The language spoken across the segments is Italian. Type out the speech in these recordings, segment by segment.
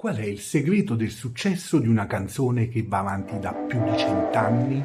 Qual è il segreto del successo di una canzone che va avanti da più di 100 anni?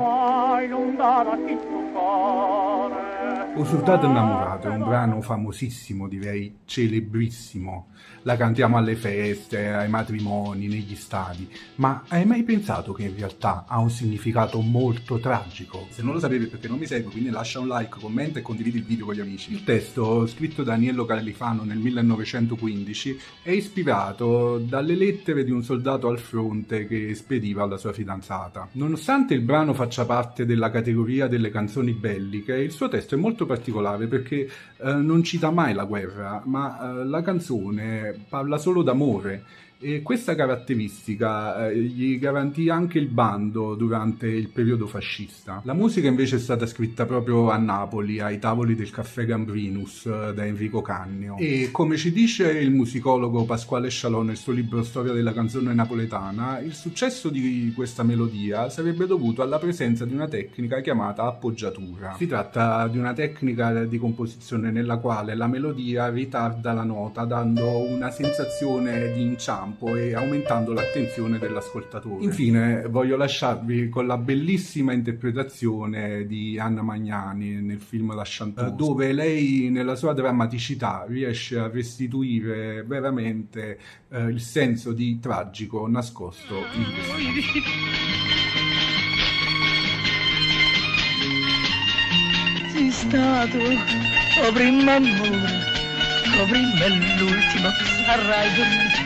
O Soldato Innamorato è un brano famosissimo, direi celebrissimo. La cantiamo alle feste, ai matrimoni, negli stadi. Ma hai mai pensato che in realtà ha un significato molto tragico? Se non lo sapevi è perché non mi segui, quindi lascia un like, commenta e condividi il video con gli amici. Il testo, scritto da Aniello Califano nel 1915, è ispirato dalle lettere di un soldato al fronte che spediva alla sua fidanzata. Nonostante il brano faccia parte della categoria delle canzoni belliche, il suo testo è molto particolare perché non cita mai la guerra, ma la canzone parla solo d'amore. E questa caratteristica gli garantì anche il bando durante il periodo fascista. La musica invece è stata scritta proprio a Napoli, ai tavoli del Caffè Gambrinus, da Enrico Cannio. E come ci dice il musicologo Pasquale Scialò nel suo libro Storia della canzone napoletana, il successo di questa melodia sarebbe dovuto alla presenza di una tecnica chiamata appoggiatura. Si tratta di una tecnica di composizione nella quale la melodia ritarda la nota, dando una sensazione di inciampo e aumentando l'attenzione dell'ascoltatore. Infine voglio lasciarvi con la bellissima interpretazione di Anna Magnani nel film La Chanteuse, dove lei nella sua drammaticità riesce a restituire veramente il senso di tragico nascosto in questa canzone. Sei stato, primo amore, prima e l'ultimo, sarai per me.